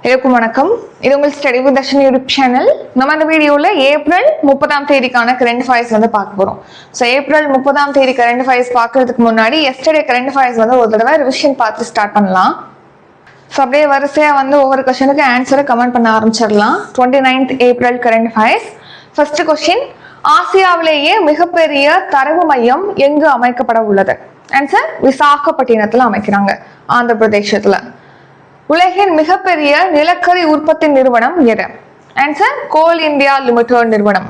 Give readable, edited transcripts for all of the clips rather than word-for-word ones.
எல்லாருக்கும் வணக்கம். இது உங்கள் study with Dharshini YouTube channel. நம்ம இந்த வீடியோல ஏப்ரல் 30 கரண்ட் அஃபேர்ஸ் வந்து பார்க்க போறோம். ஸோ ஏப்ரல் 30 கரண்ட் அஃபேர்ஸ் பார்க்கறதுக்கு முன்னாடி எஸ்டர்டே கரண்ட் அஃபேர்ஸ் வந்து ஒரு தடவை ரிவிஷன் பார்த்து ஸ்டார்ட் பண்ணலாம். ஸோ அப்படியே வரிசையா வந்து ஒவ்வொரு கொஸ்டினுக்கு ஆன்சரை கமெண்ட் பண்ண ஆரம்பிச்சிடலாம். 29th April current affairs. First question, ஆசியாவிலேயே மிகப்பெரிய தரவு மையம் எங்கு அமைக்கப்பட உள்ளது? ஆன்சர், விசாகப்பட்டினத்துல அமைக்கிறாங்க, ஆந்திர பிரதேசத்துல. உலகின் மிகப்பெரிய நிலக்கரி உற்பத்தி நிறுவனம் எது? ஆன்சர், கோல் இந்தியா லிமிடெட் நிறுவனம்.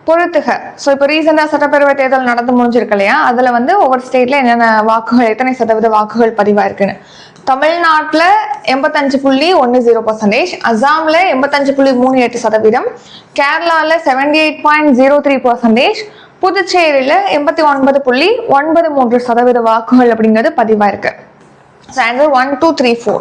பொறுத்துக. ஸோ இப்போ ரீசெண்டா சட்டப்பேரவை தேர்தல் நடந்து முடிஞ்சிருக்கு இல்லையா, அதுல வந்து ஒவ்வொரு ஸ்டேட்ல என்னென்ன வாக்குகள், எத்தனை சதவீத வாக்குகள் பதிவாயிருக்குன்னு. தமிழ்நாட்டுல 85.10%, அசாம்ல 85.38%, கேரளால 78.03%, புதுச்சேரியில 89.93% வாக்குகள் அப்படிங்கிறது பதிவாயிருக்கு. ஆன்சர் 1, 2, 3, 4.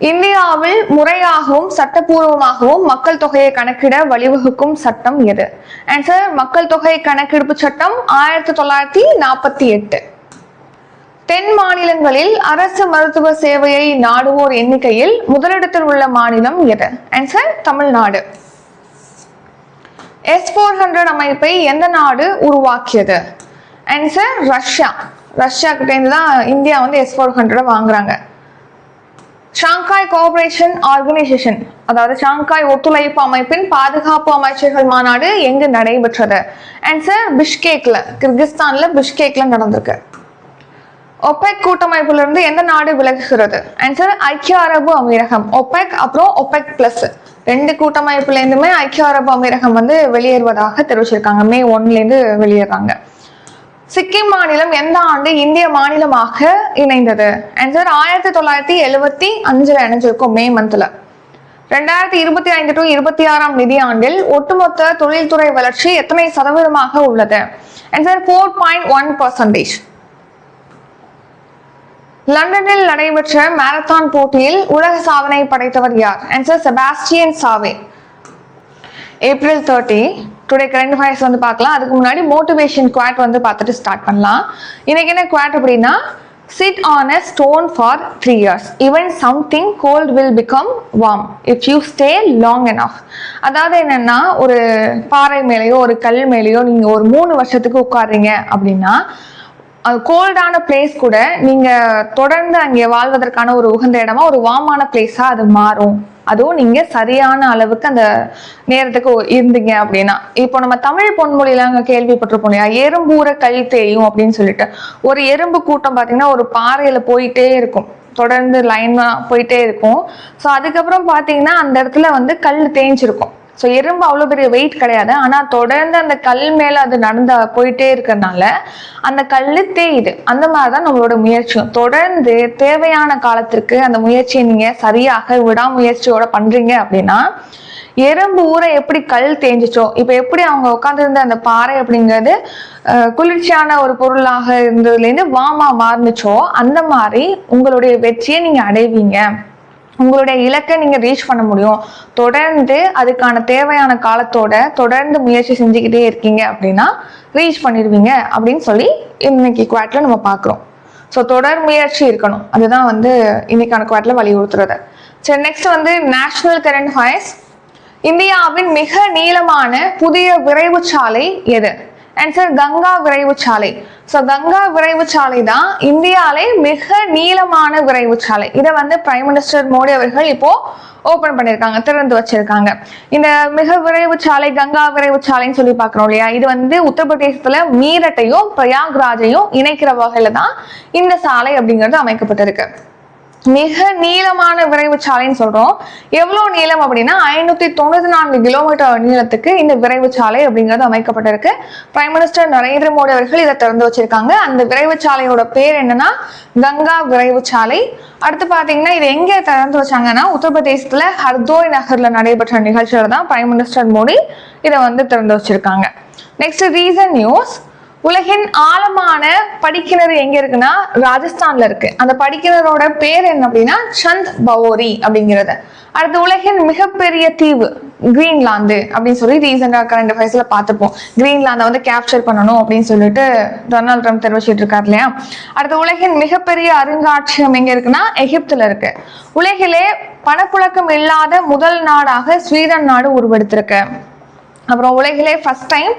இந்தியாவில் முறையாகவும் சட்டப்பூர்வமாகவும் மக்கள் தொகையை கணக்கிட வழிவகுக்கும் சட்டம் எது? ஆன்சர், மக்கள் தொகை கணக்கெடுப்பு சட்டம் 1948. தென் மாநிலங்களில் அரசு மருத்துவ சேவையை நாடுவோர் எண்ணிக்கையில் முதலிடத்தில் உள்ள மாநிலம் எது? ஆன்சர், தமிழ்நாடு. S-400 அமைப்பை எந்த நாடு உருவாக்கியது? Answer, Russia. ரஷ்யா கிட்ட இருந்து தான் இந்தியா வந்து S-400 வாங்குறாங்க. ஷாங்காய் கோஆபரேஷன் ஆர்கனைசேஷன், அதாவது ஷாங்காய் ஒத்துழைப்பு அமைப்பின் பாதுகாப்பு அமைச்சர்கள் மாநாடு எங்கு நடைபெற்றது? ஆன்சர், பிஷ்கேக்ல, கிர்கிஸ்தான்ல பிஷ்கேக்ல நடந்திருக்கு. ஒபெக் கூட்டமைப்புல இருந்து எந்த நாடு விலகுகிறது? ஆன்சர், ஐக்கிய அரபு அமீரகம். ஒபெக் அப்புறம் ஒபெக் பிளஸ் ரெண்டு கூட்டமைப்புல இருந்துமே ஐக்கிய அரபு அமீரகம் வந்து வெளியேறுவதாக தெரிவிச்சிருக்காங்க. May 1 வெளியேறாங்க. சிக்கிம் மாநிலம் எந்த ஆண்டு இந்திய மாநிலமாக இணைந்தது? ஆன்சர், 1975 இணைஞ்சிருக்கும், மே மந்த்ல. 2025 to 26 நிதியாண்டில் ஒட்டுமொத்த தொழில்துறை வளர்ச்சி எத்தனை சதவீதமாக உள்ளது? ஆன்சர், 4.1%. லண்டனில் நடைபெற்ற மாரத்தான் போட்டியில் உலக சாதனை படைத்தவர் யார்? ஆன்சர், செபாஸ்டியன் சாவே. ஏப்ரல் 30 டுடே கரண்ட் அஃபேர்ஸ் வந்து பார்க்கலாம். அதுக்கு முன்னாடி மோட்டிவேஷன் குவாட் வந்து பார்த்துட்டு ஸ்டார்ட் பண்ணலாம். இன்னைக்கு என்ன குவாட் அப்படின்னா, sit on a stone for 3 years, even something cold will become warm if you stay long enough. அதாவது என்னன்னா, ஒரு பாறை மேலேயோ ஒரு கல் மேலேயோ நீங்க ஒரு 3 வருஷத்துக்கு உட்கார்றீங்க அப்படின்னா, கோல்டான பிளேஸ் கூட நீங்க தொடர்ந்து அங்கே வாழ்வதற்கான ஒரு உகந்த இடமா, ஒரு வார்மான பிளேஸா அது மாறும். அதுவும் நீங்க சரியான அளவுக்கு அந்த நேரத்துக்கு இருந்தீங்க அப்படின்னா. இப்போ நம்ம தமிழ் பொன்மொழியில அங்க கேள்விப்பட்டிருப்போம் இல்லையா, எறும்பூர கல் தேயும் அப்படின்னு சொல்லிட்டு. ஒரு எறும்பு கூட்டம் பாத்தீங்கன்னா ஒரு பாறையில போயிட்டே இருக்கும், தொடர்ந்து லைனா போயிட்டே இருக்கும். ஸோ அதுக்கப்புறம் பாத்தீங்கன்னா அந்த இடத்துல வந்து கல் தேய்ஞ்சிருக்கும். ஸோ எறும்பு அவ்வளோ பெரிய வெயிட் கிடையாது, ஆனால் தொடர்ந்து அந்த கல் மேலே அது போயிட்டே இருக்கிறதுனால அந்த கல் தேயுது. அந்த மாதிரி தான் நம்மளோட முயற்சியும். தொடர்ந்து தேவையான காலத்திற்கு அந்த முயற்சியை நீங்கள் சரியாக விடாமுயற்சியோட பண்ணுறீங்க அப்படின்னா, எறும்பு ஊரை எப்படி கல் தேஞ்சிச்சோ, இப்போ எப்படி அவங்க உட்காந்துருந்த அந்த பாறை அப்படிங்கிறது குளிர்ச்சியான ஒரு பொருளாக இருந்ததுலேருந்து வாமா மாறுனுச்சோ, அந்த மாதிரி உங்களுடைய வெற்றியை நீங்கள் அடைவீங்க. உங்களுடைய இலக்கை நீங்க ரீச் பண்ண முடியும். தொடர்ந்து அதுக்கான தேவையான காலத்தோட தொடர்ந்து முயற்சி செஞ்சுக்கிட்டே இருக்கீங்க அப்படின்னா ரீச் பண்ணிடுவீங்க அப்படின்னு சொல்லி இன்னைக்கு குவாட்ல நம்ம பார்க்குறோம். ஸோ தொடர் முயற்சி இருக்கணும், அதுதான் வந்து இன்னைக்கான குவாட்ல வலியுறுத்துறது. சரி, நெக்ஸ்ட் வந்து நேஷனல் கரண்ட் அஃபேர்ஸ். இந்தியாவின் மிக நீளமான புதிய விரைவு சாலை எது? ஆன்சர், கங்கா விரைவு சாலை. ஸோ கங்கா விரைவு சாலை தான் இந்தியாவிலே மிக நீளமான விரைவு சாலை. இதை வந்து பிரைம் மினிஸ்டர் மோடி அவர்கள் இப்போ ஓபன் பண்ணியிருக்காங்க, திறந்து வச்சிருக்காங்க. இந்த மிக விரைவு சாலை, கங்கா விரைவு சாலைன்னு சொல்லி பார்க்குறோம் இல்லையா, இது வந்து உத்தரப்பிரதேசத்துல மீரட்டையும் பிரயாக்ராஜையும் இணைக்கிற வகையில தான் இந்த சாலை அப்படிங்கிறது அமைக்கப்பட்டிருக்கு. மிக நீளமான விரைவு சாலைன்னு சொல்றோம். எவ்வளவு நீளம் அப்படின்னா 594 கிலோமீட்டர் நீளத்துக்கு இந்த விரைவு சாலை அப்படிங்கிறது அமைக்கப்பட்டிருக்கு. பிரைம் மினிஸ்டர் நரேந்திர மோடி அவர்கள் இதை திறந்து வச்சிருக்காங்க. அந்த விரைவு சாலையோட பேர் என்னன்னா கங்கா விரைவு சாலை. அடுத்து பாத்தீங்கன்னா இது எங்க திறந்து வச்சாங்கன்னா உத்தரப்பிரதேசத்துல ஹர்தோய் நகர்ல நடைபெற்ற நிகழ்ச்சியில தான் பிரைம் மினிஸ்டர் மோடி இதை வந்து திறந்து வச்சிருக்காங்க. Next reason news. உலகின் ஆழமான படிக்கிணறு எங்க இருக்குன்னா ராஜஸ்தான்ல இருக்கு. அந்த படிக்கிணறோட பேர் என்ன அப்படின்னா சந்த் பவோரி அப்படிங்கிறது. அடுத்து உலகின் மிகப்பெரிய தீவு கிரீன்லாந்து அப்படின்னு சொல்லி ரீசெண்டா கரண்ட் அஃபேர்ஸ்ல பார்த்துப்போம். கிரீன்லாந்தை வந்து கேப்சர் பண்ணணும் அப்படின்னு சொல்லிட்டு டொனால்ட் ட்ரம்ப் தெரிவிச்சிட்டு இருக்காரு இல்லையா. அடுத்து உலகின் மிகப்பெரிய அருங்காட்சியகம் எங்க இருக்குன்னா எகிப்துல இருக்கு. உலகிலே பணப்புழக்கம் இல்லாத முதல் நாடாக ஸ்வீடன் நாடு உருவெடுத்திருக்கு. அப்புறம் உலகிலே ஃபர்ஸ்ட் டைம்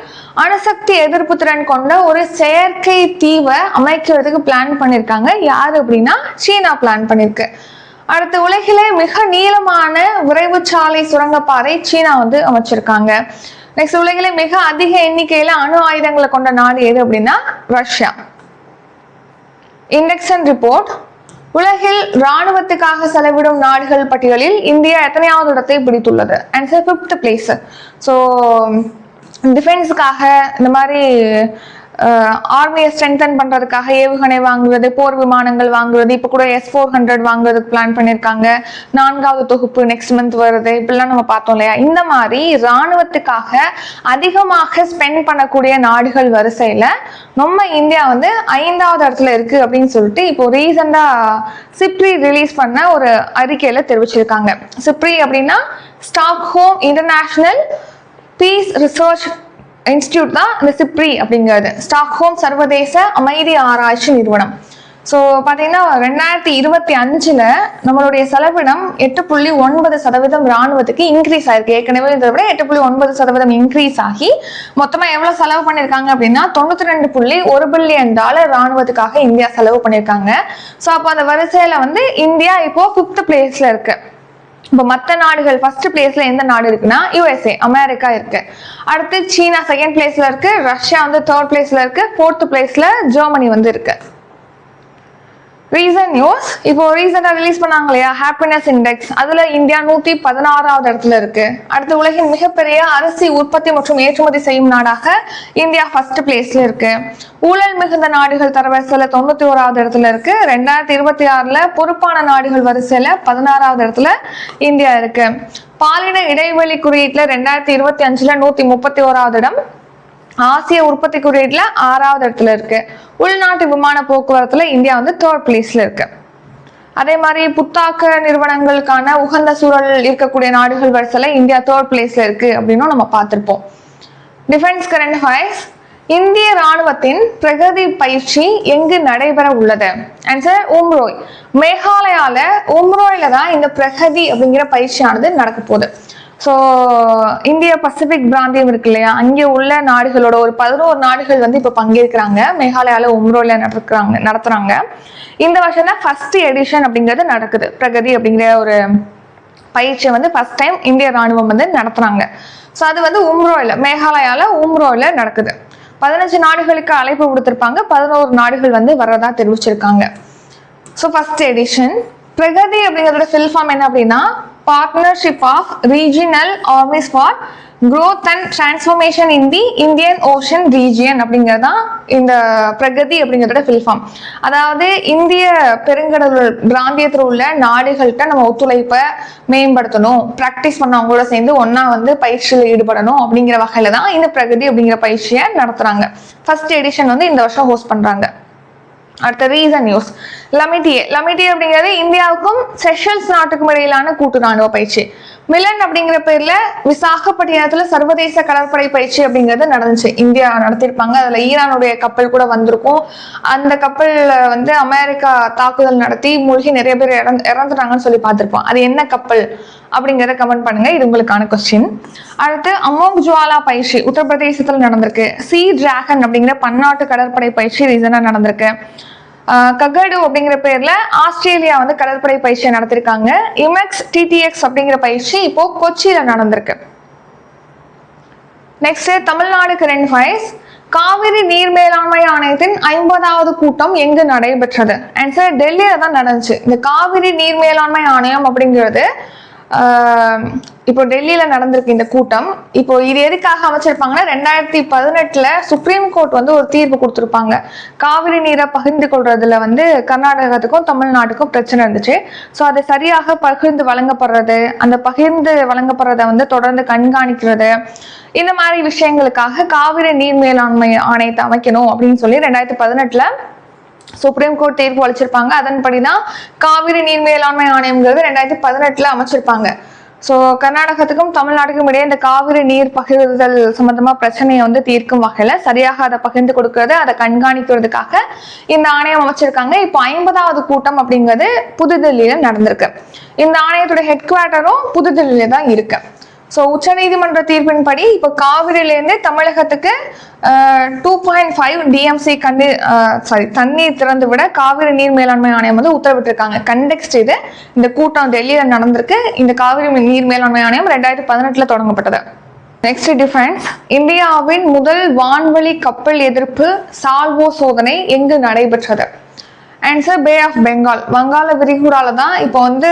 அணுசக்தி எதிர்ப்பு திறன் கொண்ட ஒரு செயற்கை தீவை அமைக்கிறதுக்கு பிளான் பண்ணியிருக்காங்க. யாரு அப்படின்னா சீனா பிளான் பண்ணிருக்கு. அடுத்து உலகிலே மிக நீளமான விரைவுச்சாலை சுரங்கப்பாதை சீனா வந்து அமைச்சிருக்காங்க. நெக்ஸ்ட் உலகிலே மிக அதிக எண்ணிக்கையில அணு ஆயுதங்களை கொண்ட நாடு எது அப்படின்னா ரஷ்யா. Index and report. உலகில் ராணுவத்துக்காக செலவிடும் நாடுகள் பட்டியலில் இந்தியா எத்தனையாவது இடத்தை பிடித்துள்ளது? Answer 5th place. ஸோ டிஃபென்ஸுக்காக இந்த மாதிரி ஆர்மியை ஸ்ட்ரென்தன் பண்றதுக்காக ஏவுகணை வாங்குறது, போர் விமானங்கள் வாங்குறது, இப்போ கூட S-400 வாங்குறதுக்கு பிளான் பண்ணியிருக்காங்க. 4வது தொகுப்பு நெக்ஸ்ட் மந்த் வருது. இப்படிலாம் நம்ம பார்த்தோம் இல்லையா. இந்த மாதிரி ராணுவத்துக்காக அதிகமாக ஸ்பெண்ட் பண்ணக்கூடிய நாடுகள் வரிசையில நம்ம இந்தியா வந்து 5வது இடத்துல இருக்கு அப்படின்னு சொல்லிட்டு இப்போ ரீசெண்டா சிப்ரி ரிலீஸ் பண்ண ஒரு அறிக்கையில தெரிவிச்சிருக்காங்க. சிப்ரி அப்படின்னா Stockholm International Peace Research Institute தான் இந்த சிப்ரி அப்படிங்கிறது. ஸ்டாக்ஹோம் சர்வதேச அமைதி ஆராய்ச்சி நிறுவனம். ஸோ பார்த்தீங்கன்னா 2025 நம்மளுடைய செலவினம் 8.9% ராணுவத்துக்கு இன்க்ரீஸ் ஆயிருக்கு. ஏற்கனவே இதை விட 8.9% இன்க்ரீஸ் ஆகி மொத்தமாக எவ்வளோ செலவு பண்ணியிருக்காங்க அப்படின்னா $92.1 பில்லியன் ராணுவத்துக்காக இந்தியா செலவு பண்ணியிருக்காங்க. ஸோ அப்போ அந்த வரிசையில் வந்து இந்தியா இப்போ 5th பிளேஸ்ல இருக்கு. இப்போ மற்ற நாடுகள் ஃபர்ஸ்ட் பிளேஸ்ல எந்த நாடு இருக்குன்னா USA அமெரிக்கா இருக்கு. அடுத்து சீனா 2nd பிளேஸ்ல இருக்கு. ரஷ்யா வந்து 3rd பிளேஸ்ல இருக்கு. 4th பிளேஸ்ல ஜெர்மனி வந்து இருக்கு. Reason news. இப்போ ரீசெண்டா ரிலீஸ் பண்ணாங்க இல்லையா ஹாப்பினஸ் இண்டெக்ஸ், அதுல இந்தியா 116வது இடத்துல இருக்கு. அடுத்து உலகின் மிகப்பெரிய அரிசி உற்பத்தி மற்றும் ஏற்றுமதி செய்யும் நாடாக இந்தியா ஃபர்ஸ்ட் பிளேஸ்ல இருக்கு. ஊழல் மிகுந்த நாடுகள் தரவரிசையில 91வது இடத்துல இருக்கு. 2026 பொறுப்பான நாடுகள் வரிசையில 16வது இடத்துல இந்தியா இருக்கு. பாலின இடைவெளி குறியீட்டுல 2025 131வது இடம். ஆசிய உற்பத்தி குறியீட்டுல 6வது இடத்துல இருக்கு. உள்நாட்டு விமான போக்குவரத்துல இந்தியா வந்து 3rd பிளேஸ்ல இருக்கு. அதே மாதிரி புத்தாக்க நிறுவனங்களுக்கான உகந்த சூழல் இருக்கக்கூடிய நாடுகள் வரிசையில இந்தியா 3rd பிளேஸ்ல இருக்கு அப்படின்னும் நம்ம பார்த்திருப்போம். Defence current affairs. இந்திய ராணுவத்தின் பிரகதி பயிற்சி எங்கு நடைபெற உள்ளது? ஆன்சர் உம்ரோய். மேகாலயால உம்ரோயில தான் இந்த பிரகதி அப்படிங்கிற பயிற்சியானது நடக்க போகுது. ஸோ இந்திய பசிபிக் பிராந்தியம் இருக்கு இல்லையா, அங்கே உள்ள நாடுகளோட ஒரு 11 நாடுகள் வந்து இப்போ பங்கேற்கிறாங்க. மேகாலயால உம்ரோயில நடத்துறாங்க. இந்த வருஷம் தான் ஃபர்ஸ்ட் எடிஷன் அப்படிங்கிறது நடக்குது. பிரகதி அப்படிங்கிற ஒரு பயிற்சியை வந்து ஃபர்ஸ்ட் டைம் இந்திய ராணுவம் வந்து நடத்துறாங்க. ஸோ அது வந்து உம்ரோயில மேகாலயால உம்ரோயில நடக்குது. 15 நாடுகளுக்கு அழைப்பு கொடுத்திருப்பாங்க. 11 நாடுகள் வந்து வர்றதா தெரிவிச்சிருக்காங்க. So first edition. பிரகதி அப்படிங்கிறதோட ஃபில் ஃபார்ம் என்ன அப்படின்னா partnership of regional armies for growth and transformation in the Indian Ocean region அப்படிங்கிறதான் இந்த பிரகதி அப்படிங்கிறத ஃபில் ஃபார்ம். அதாவது இந்திய பெருங்கடல் பிராந்தியத்தில் உள்ள நாடுகள்கிட்ட நம்ம ஒத்துழைப்பை மேம்படுத்தணும், ப்ராக்டிஸ் பண்ண அவங்களோட சேர்ந்து ஒன்னா வந்து பயிற்சியில் ஈடுபடணும் அப்படிங்கிற வகையில தான் இந்த பிரகதி அப்படிங்கிற பயிற்சியை நடத்துறாங்க. ஃபர்ஸ்ட் எடிஷன் வந்து இந்த வருஷம் ஹோஸ்ட் பண்றாங்க. அடுத்த ரீசன் நியூஸ். லமிட்டியே அப்படிங்கிறது இந்தியாவுக்கும் செஷல்ஸ் நாட்டுக்கும் இடையிலான கூட்டு ராணுவ பயிற்சி. மிலன் அப்படிங்கிற பேர்ல விசாகப்பட்டினத்துல சர்வதேச கடற்படை பயிற்சி அப்படிங்கிறது நடந்துச்சு. இந்தியா நடத்திருப்பாங்க. அதுல ஈரானுடைய கப்பல் கூட வந்திருக்கும். அந்த கப்பல்ல வந்து அமெரிக்கா தாக்குதல் நடத்தி மூழ்கி நிறைய பேர் இறந்துட்டாங்கன்னு சொல்லி பார்த்திருப்போம். அது என்ன கப்பல் அப்படிங்கிறத கமெண்ட் பண்ணுங்க. இது உங்களுக்கான கொஸ்டின். அடுத்து அமோக் ஜுவாலா பயிற்சி உத்தரப்பிரதேசத்துல நடந்திருக்கு. சி டிராகன் அப்படிங்கிற பன்னாட்டு கடற்படை பயிற்சி ரீசனா நடந்திருக்கு. ககடு அப்படிங்கிற பேர்ல ஆஸ்திரேலியா வந்து கடற்படை பயிற்சியை நடத்திருக்காங்க. இமெக்ஸ் டிடிஎக்ஸ் அப்படிங்கிற பயிற்சி இப்போ கொச்சியில நடந்திருக்கு. Next Tamil Nadu current affairs. Kaveri நீர் மேலாண்மை ஆணையத்தின் 50வது கூட்டம் எங்கு நடைபெற்றது? ஆன்சர் டெல்லியில தான் நடந்துச்சு. இந்த காவிரி நீர் மேலாண்மை ஆணையம் அப்படிங்கிறது இப்போ டெல்லியில நடந்திருக்கு இந்த கூட்டம். இப்போ இது எதுக்காக அமைச்சிருப்பாங்கன்னா 2018 சுப்ரீம் கோர்ட் வந்து ஒரு தீர்ப்பு கொடுத்துருப்பாங்க. காவிரி நீரை பகிர்ந்து கொள்றதுல வந்து கர்நாடகத்துக்கும் தமிழ்நாட்டுக்கும் பிரச்சனை இருந்துச்சு. ஸோ அதை சரியாக பகிர்ந்து வழங்கப்படுறது, அந்த பகிர்ந்து வழங்கப்படுறதை வந்து தொடர்ந்து கண்காணிக்கிறது, இந்த மாதிரி விஷயங்களுக்காக காவிரி நீர் மேலாண்மை ஆணையத்தை அமைக்கணும் அப்படின்னு சொல்லி 2018 சுப்ரீம் கோர்ட் தீர்ப்பு அளிச்சிருப்பாங்க. அதன்படிதான் காவிரி நீர் மேலாண்மை ஆணையம்ங்கிறது 2018 அமைச்சிருப்பாங்க. ஸோ கர்நாடகத்துக்கும் தமிழ்நாட்டுக்கும் இடையே இந்த காவிரி நீர் பகிர்தல் சம்பந்தமா பிரச்சனையை வந்து தீர்க்கும் வகையில சரியாக அதை பகிர்ந்து கொடுக்கறது, அதை கண்காணிக்கிறதுக்காக இந்த ஆணையம் அமைச்சிருக்காங்க. இப்போ 50வது கூட்டம் அப்படிங்கிறது புதுதில்லியில நடந்திருக்கு. இந்த ஆணையத்தோட ஹெட் குவார்ட்டரும் புதுதில்லியில தான் இருக்கு. ஸோ உச்சநீதிமன்ற தீர்ப்பின்படி இப்போ காவிரியிலேருந்து தமிழகத்துக்கு 2.5 டிஎம்சி தண்ணீர் திறந்து விட காவிரி நீர் மேலாண்மை ஆணையம் வந்து உத்தரவிட்டிருக்காங்க. கண்டெக்ஸ்ட் இது. இந்த கூட்டம் டெல்லியில நடந்திருக்கு. இந்த காவிரி நீர் மேலாண்மை ஆணையம் 2018 தொடங்கப்பட்டது. Next defence. இந்தியாவின் முதல் வான்வழி கப்பல் எதிர்ப்பு சால்வோ சோதனை எங்கு நடைபெற்றது? Answer Bay of Bengal. வங்காள விரிகுடால தான் இப்போ வந்து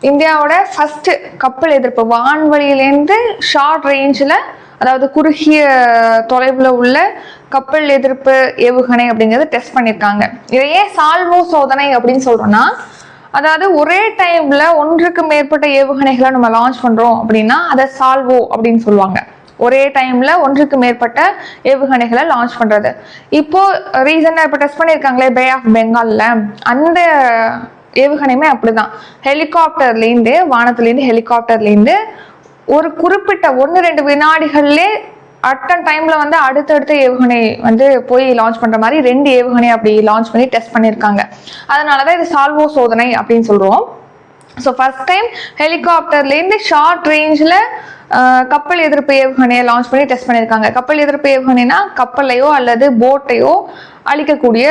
இந்தியாவோட ஃபர்ஸ்ட் கப்பல் எதிர்ப்பு வான்வழியிலேருந்து ஷார்ட் ரேஞ்சில், அதாவது குறுகிய தொலைவில் உள்ள கப்பல் எதிர்ப்பு ஏவுகணை அப்படிங்கிறது டெஸ்ட் பண்ணியிருக்காங்க. இதையே சால்வோ சோதனை அப்படின்னு சொல்றோம்னா, அதாவது ஒரே டைம்ல ஒன்றுக்கு மேற்பட்ட ஏவுகணைகளை நம்ம லான்ச் பண்றோம் அப்படின்னா அதை சால்வோ அப்படின்னு சொல்லுவாங்க. ஒரே டைம்ல ஒன்றுக்கு மேற்பட்ட ஏவுகணைகளை லான்ச் பண்றது. இப்போ ரீசெண்டா இப்போ டெஸ்ட் பண்ணியிருக்காங்களே பே ஆஃப் பெங்கால்ல, அந்த ஏவுகணையுமே அப்படிதான். ஹெலிகாப்டர்லேருந்து, வானத்துலேருந்து ஹெலிகாப்டர்லேருந்து ஒரு குறிப்பிட்ட 1-2 வினாடிகள்லே அட்டன் டைம்ல வந்து அடுத்தடுத்த ஏவுகணை வந்து போய் லான்ச் பண்ற மாதிரி 2 ஏவுகணை அப்படி லான்ச் பண்ணி டெஸ்ட் பண்ணியிருக்காங்க. அதனாலதான் இது சால்வோ சோதனை அப்படின்னு சொல்றோம். ஸோ ஃபர்ஸ்ட் டைம் ஹெலிகாப்டர்லேருந்து ஷார்ட் ரேஞ்சில் கப்பல் எதிர்ப்பு ஏவுகணையை லான்ச் பண்ணி டெஸ்ட் பண்ணியிருக்காங்க. கப்பல் எதிர்ப்பு ஏவுகணைனா கப்பலையோ அல்லது போட்டையோ அழிக்கக்கூடிய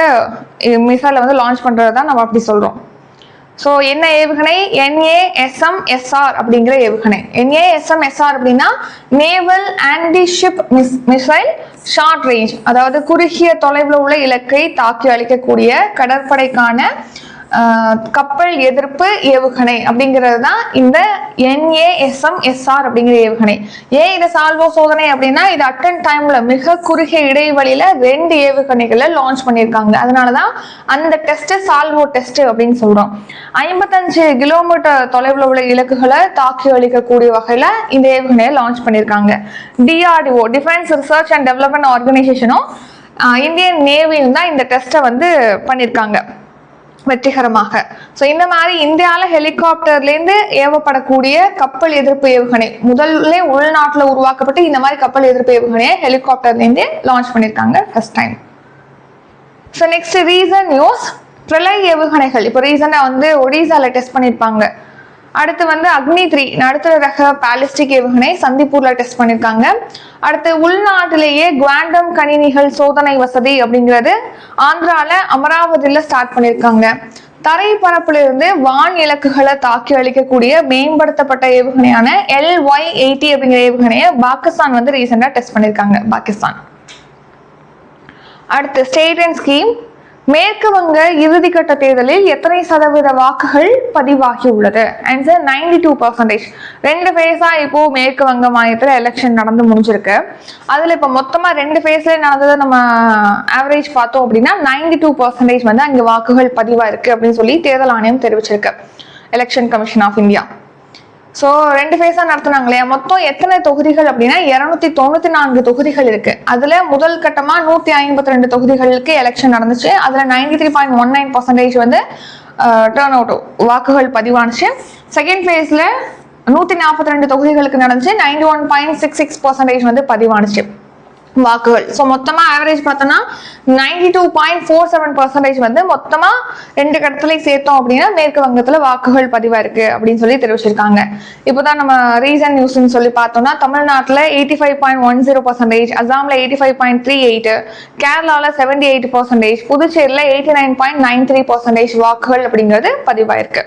மிசைலை வந்து லான்ச் பண்றது தான் நம்ம அப்படி சொல்றோம். ஸோ என்ன ஏவுகணை? NASM-SR அப்படிங்கிற ஏவுகணை. NASM-SR அப்படின்னா naval anti ship missile short range, அதாவது குறுகிய தொலைவில் உள்ள இலக்கை தாக்கி அழிக்கக்கூடிய கடற்படைக்கான கப்பல் எதிர்ப்பு ஏவுகணை அப்படிங்கிறது தான் இந்த NASM-SR அப்படிங்கிற ஏவுகணை. ஏன் இது சால்வோ சோதனை அப்படின்னா, இது அட்டன் டைம்ல மிக குறுகிய இடைவெளியில 2 ஏவுகணைகளை லான்ச் பண்ணியிருக்காங்க. அதனாலதான் அந்த டெஸ்ட் சால்வோ டெஸ்ட் அப்படின்னு சொல்றோம். 55 கிலோமீட்டர் தொலைவில் உள்ள இலக்குகளை தாக்கி அளிக்கக்கூடிய வகையில இந்த ஏவுகணையை லான்ச் பண்ணியிருக்காங்க. DRDO, defence research and development ஆர்கனைசேஷனும் இந்தியன் நேவியும் தான் இந்த டெஸ்ட்டை வந்து பண்ணியிருக்காங்க வெற்றிகரமாக. ஸோ இந்த மாதிரி இந்தியாவில் ஹெலிகாப்டர்லேருந்து ஏவப்படக்கூடிய கப்பல் எதிர்ப்பு ஏவுகணை முதல்ல உள்நாட்டில் உருவாக்கப்பட்டு இந்த மாதிரி கப்பல் எதிர்ப்பு ஏவுகணையை ஹெலிகாப்டர்லேருந்து லான்ச் பண்ணியிருக்காங்க first time. So next reason news. Pralay ஏவுகணைகள் இப்போ ரீசெண்டாக வந்து ஒடிசால டெஸ்ட் பண்ணியிருப்பாங்க. அடுத்து வந்து அக்னி-3 நடுத்தர ரக பாலிஸ்டிக் ஏவுகணை சந்திப்பூர்ல டெஸ்ட் பண்ணியிருக்காங்க. அடுத்து உள்நாட்டிலேயே குவாண்டம் கணினிகள் சோதனை வசதி அப்படிங்கிறது ஆந்திரால அமராவதியில ஸ்டார்ட் பண்ணியிருக்காங்க. தரைப்பரப்பிலிருந்து வான் இலக்குகளை தாக்கி அளிக்கக்கூடிய மேம்படுத்தப்பட்ட ஏவுகணையான LY-80 அப்படிங்கிற ஏவுகணையை பாகிஸ்தான் வந்து ரீசெண்டா டெஸ்ட் பண்ணியிருக்காங்க. பாகிஸ்தான். அடுத்து ஸ்டேட் அண்ட் ஸ்கீம். மேற்கு வங்க இறுதிக்கட்ட தேர்தலில் எத்தனை சதவீத வாக்குகள் பதிவாகி உள்ளது? ஆன்சர் 92%. 2 ஃபேஸா இப்போ மேற்கு வங்க மாநிலத்தில் எலெக்ஷன் நடந்து முடிஞ்சிருக்கு. அதுல இப்போ மொத்தமா 2 ஃபேஸ்ல நடந்ததை நம்ம ஆவரேஜ் பார்த்தோம் அப்படின்னா 92% வந்து அங்க வாக்குகள் பதிவா இருக்கு அப்படின்னு சொல்லி தேர்தல் ஆணையம் தெரிவிச்சிருக்கு, election commission of India. So 2 ஃபேஸா நடத்தினாங்க இல்லையா? மொத்தம் எத்தனை தொகுதிகள் அப்படின்னா 294 தொகுதிகள் இருக்கு. அதுல முதல் கட்டமா 152 தொகுதிகளுக்கு எலெக்ஷன் நடந்துச்சு. அதுல 93.19% வந்து டர்ன் அவுட் வாக்குகள் பதிவானுச்சு. செகண்ட் ஃபேஸ்ல 142 தொகுதிகளுக்கு நடந்துச்சு. 91.66% வந்து பதிவானுச்சு வாக்குகள். ஸோ மொத்தமா ஆவரேஜ் பார்த்தோம்னா 92.47% வந்து மொத்தமா 2 கட்டத்திலையும் சேர்த்தோம் அப்படின்னா மேற்கு வங்கத்துல வாக்குகள் பதிவா இருக்கு அப்படின்னு சொல்லி தெரிவிச்சிருக்காங்க. இப்போதான் நம்ம ரீசன் நியூஸ்ன்னு சொல்லி பார்த்தோம்னா தமிழ்நாட்டுல 85.10%, அசாம்ல 85.38%, கேரளால 78%, புதுச்சேரியில 89.93% வாக்குகள் அப்படிங்கிறது பதிவாயிருக்கு.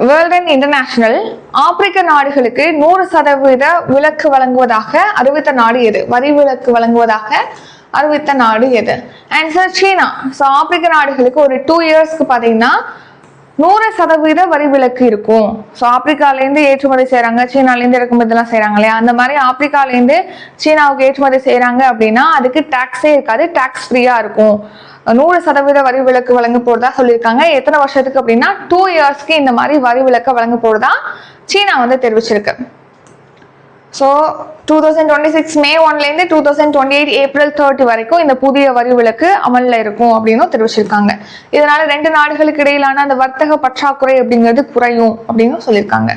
World and international. ஆப்பிரிக்க நாடுகளுக்கு 100% விலக்கு வழங்குவதாக அறிவித்த நாடு எது? வரி விலக்கு வழங்குவதாக அறிவித்த நாடு எது? ஆன்சர் சீனா. ஸோ ஆப்பிரிக்க நாடுகளுக்கு ஒரு 2 இயர்ஸ்க்கு பார்த்தீங்கன்னா 100% வரி விலக்கு இருக்கும். ஸோ ஆப்பிரிக்காலேருந்து ஏற்றுமதி செய்கிறாங்க, சீனாலேருந்து இறக்குமதிலாம் செய்கிறாங்க இல்லையா, அந்த மாதிரி ஆப்பிரிக்காலேருந்து சீனாவுக்கு ஏற்றுமதி செய்கிறாங்க அப்படின்னா அதுக்கு டேக்ஸே இருக்காது, டேக்ஸ் ஃப்ரீயாக இருக்கும். 100% வரி விலக்கு வழங்க போறதா சொல்லியிருக்காங்க. எத்தனை வருஷத்துக்கு அப்படின்னா 2 இயர்ஸ்க்கு இந்த மாதிரி வரி விலக்கு வழங்க போறதா சீனா வந்து தெரிவிச்சிருக்கு. ஸோ 2026 May 1லேருந்து 2028 April 30 வரைக்கும் இந்த புதிய வரி விலக்கு அமல்ல இருக்கும் அப்படின்னு தெரிவிச்சிருக்காங்க. இதனால 2 நாடுகளுக்கு இடையிலான அந்த வர்த்தக பற்றாக்குறை அப்படிங்கிறது குறையும் அப்படின்னு சொல்லியிருக்காங்க.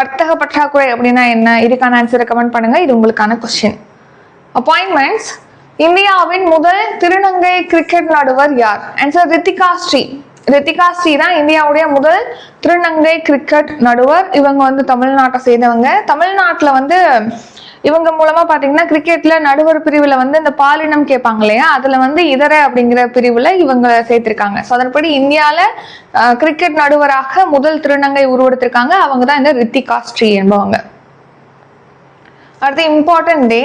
வர்த்தக பற்றாக்குறை அப்படின்னா என்ன, இதுக்கான ஆன்சரை கமெண்ட் பண்ணுங்க. இது உங்களுக்கான கொஸ்டின். அப்பாயின்மெண்ட்ஸ். இந்தியாவின் முதல் திருநங்கை கிரிக்கெட் நடுவர் யார்? ஆன்சர் ரித்திகா ஸ்ரீ. ரித்திகா ஸ்ரீ தான் இந்தியாவுடைய முதல் திருநங்கை கிரிக்கெட் நடுவர். இவங்க வந்து தமிழ்நாட்டை சேர்ந்தவங்க. தமிழ்நாட்டில் வந்து இவங்க மூலமா பாத்தீங்கன்னா கிரிக்கெட்ல நடுவர் பிரிவுல வந்து இந்த பாலினம் கேட்பாங்க இல்லையா, அதுல வந்து இதர அப்படிங்கிற பிரிவுல இவங்க சேர்த்திருக்காங்க. ஸோ அதன்படி இந்தியால கிரிக்கெட் நடுவராக முதல் திருநங்கை உருவெடுத்திருக்காங்க. அவங்க தான் இந்த ரித்திகா ஸ்ரீ என்பவங்க. அடுத்து இம்பார்ட்டன்ட் டே.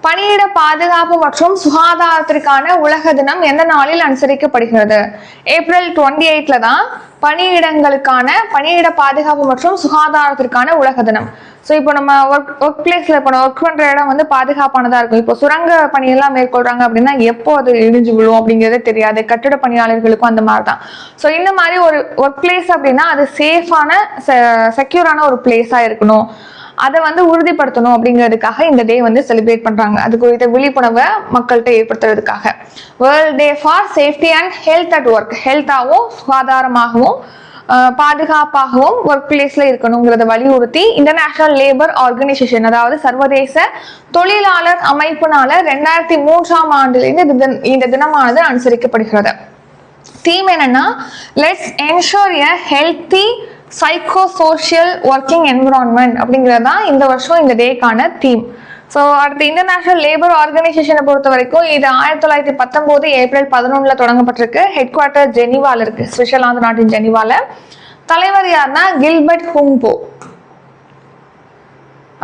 பணியிட பாதுகாப்பு மற்றும் சுகாதாரத்திற்கான உலக தினம் எந்த நாளில் அனுசரிக்கப்படுகிறது? April 28 தான் பணியிட பாதுகாப்பு மற்றும் சுகாதாரத்திற்கான உலக தினம். ஸோ இப்போ நம்ம ஒர்க் பிளேஸ்ல இப்போ ஒர்க் பண்ற இடம் வந்து பாதுகாப்பானதா இருக்கும். இப்போ சுரங்க பணியெல்லாம் மேற்கொள்றாங்க அப்படின்னா எப்போ அது இடிஞ்சு விழும் அப்படிங்கிறதே தெரியாது. கட்டிட பணியாளர்களுக்கும் அந்த மாதிரி தான். ஸோ இந்த மாதிரி ஒரு ஒர்க் பிளேஸ் அப்படின்னா அது சேஃபான செக்யூரான ஒரு பிளேஸா இருக்கணும். அதை வந்து உறுதிப்படுத்தணும் அப்படிங்கிறதுக்காக இந்த டே வந்து செலிப்ரேட் பண்றாங்க. அது குறித்த விழிப்புணர்வை மக்கள்கிட்ட ஏற்படுத்துறதுக்காக. World day for safety and health at work. ஹெல்த்தாகவும் சுகாதாரமாகவும் பாதுகாப்பாகவும் ஒர்க் பிளேஸ்ல இருக்கணுங்கிறத வலியுறுத்தி இன்டர்நேஷனல் லேபர் ஆர்கனைசேஷன், அதாவது சர்வதேச தொழிலாளர் அமைப்புனால 2003ஆம் ஆண்டிலிருந்து இந்த தினமானது அனுசரிக்கப்படுகிறது. தீம் என்னன்னா, let's ensure a healthy psychosocial working environment அப்படிங்கிறது தான் இந்த வருஷம் இந்த டேக்கான தீம். ஸோ அடுத்து இன்டர்நேஷனல் லேபர் ஆர்கனைசேஷனை பொறுத்த வரைக்கும் இது 1919 April 11 தொடங்கப்பட்டிருக்கு. ஹெட் குவார்ட்டர் ஜெனிவால இருக்கு, சுவிட்சர்லாந்து நாட்டின் ஜெனிவால. தலைவர் யாருன்னா கில்பர்ட் ஹும்போ.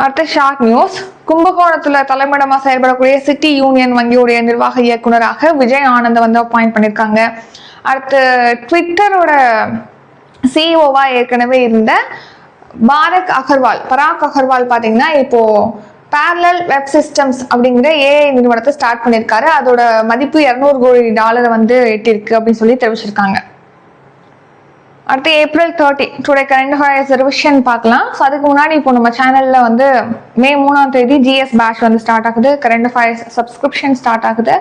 அடுத்து ஷார்ட் நியூஸ். கும்பகோணத்துல தலைமையிடமா செயல்படக்கூடிய சிட்டி யூனியன் வங்கியுடைய நிர்வாக இயக்குநராக விஜய் ஆனந்த் வந்து அப்பாயிண்ட் பண்ணியிருக்காங்க. அடுத்து ட்விட்டரோட சிஇஓவா ஏற்கனவே இருந்த பராக் அகர்வால் பாத்தீங்கன்னா இப்போ parallel வெப் சிஸ்டம்ஸ் அப்படிங்கிற ஏஐ நிறுவனத்தை ஸ்டார்ட் பண்ணியிருக்காரு. அதோட மதிப்பு $200 கோடி வந்து எட்டிருக்கு அப்படின்னு சொல்லி தெரிவிச்சிருக்காங்க. அடுத்து April 30 today current affairs revision பார்க்கலாம். ஸோ அதுக்கு முன்னாடி இப்போ நம்ம சேனல்ல வந்து May 3 GS பேட்ச் வந்து ஸ்டார்ட் ஆகுது. கரண்ட் அஃபேர்ஸ் சப்ஸ்கிரிப்ஷன் ஸ்டார்ட் ஆகுது.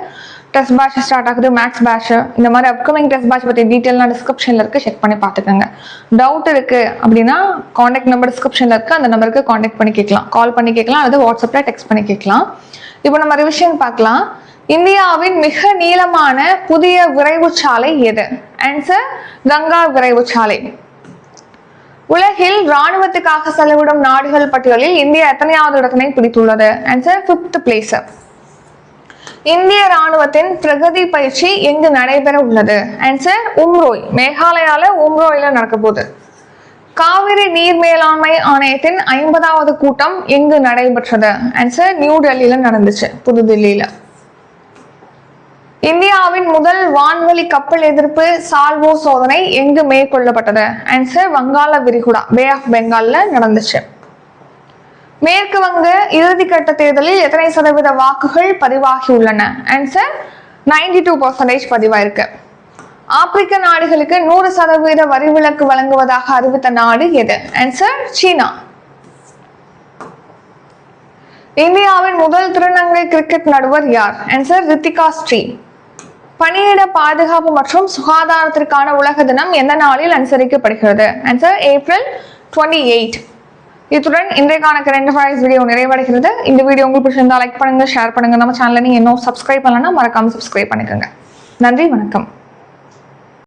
டெஸ்ட் பேட்ச் ஸ்டார்ட் ஆகுது, மேக்ஸ் பேட்ச். இந்த மாதிரி அப்கமிங் டெஸ்ட் பேட்ச் பற்றி டீட்டெயிலாக டிஸ்கிரிப்ஷனில் இருக்குது, செக் பண்ணி பார்த்துக்கோங்க. டவுட் இருக்குது அப்படின்னா காண்டாக்ட் நம்பர் டிஸ்கிரிப்ஷனில் இருக்குது, அந்த நம்பருக்கு காண்டாக்ட் பண்ணி கேட்கலாம், கால் பண்ணி கேட்கலாம், அல்லது வாட்ஸ்அப்பில் டெக்ஸ்ட் பண்ணி கேட்கலாம். இப்போ நம்ம ரிவிஷன் பார்க்கலாம். இந்தியாவின் மிக நீளமான புதிய விரைவு சாலை எது? ஆன்சர் கங்கா விரைவு சாலை. உலகில் ராணுவத்துக்காக செலவிடும் நாடுகள் பட்டியலில் இந்தியா எத்தனையாவது இடத்தினை பிடித்துள்ளது? Answer 5th place. இந்திய ராணுவத்தின் பிரகதி பயிற்சி எங்கு நடைபெற உள்ளது? ஆன்சர் உம்ரோய். மேகாலயால உம்ரோயில நடக்க போகுது. காவிரி நீர் மேலாண்மை ஆணையத்தின் 50வது கூட்டம் எங்கு நடைபெற்றது? ஆன்சர் நியூ டெல்லியில நடந்துச்சு, புதுதில்லியில. இந்தியாவின் முதல் வான்வழி கப்பல் எதிர்ப்பு சால்வோ சோதனை எங்கு மேற்கொள்ளப்பட்டது? ஆன்சர் வங்காள விரிகுடா, பே ஆஃப் பெங்கால்ல நடந்துச்சு. மேற்கு வங்க இறுதிக்கட்ட தேர்தலில் எத்தனை சதவீத வாக்குகள் பதிவாகி உள்ளன? ஆன்சர் 92% பதிவாயிருக்கு. ஆப்பிரிக்க நாடுகளுக்கு 100% வரி விலக்கு வழங்குவதாக அறிவித்த நாடு எது? ஆன்சர் சீனா. இந்தியாவின் முதல் திருநங்கை கிரிக்கெட் நடுவர் யார்? ஆன்சர் ரித்திகா ஸ்ரீ. பணியிட பாதுகாப்பு மற்றும் சுகாதாரத்திற்கான உலக தினம் எந்த நாளில் அனுசரிக்கப்படுகிறது? Answer April 28. இத்துடன் இன்றைக்கான கரண்ட் அஃபேர்ஸ் வீடியோ நிறைவடைகிறது. இந்த வீடியோ உங்களுக்கு பிடிச்சிருந்தா லைக் பண்ணுங்க, ஷேர் பண்ணுங்க. நம்ம சேனலை நீங்க இன்னும் சப்ஸ்கிரைப் பண்ணலன்னா மறக்காம சப்ஸ்கிரைப் பண்ணிக்கோங்க. நன்றி, வணக்கம்.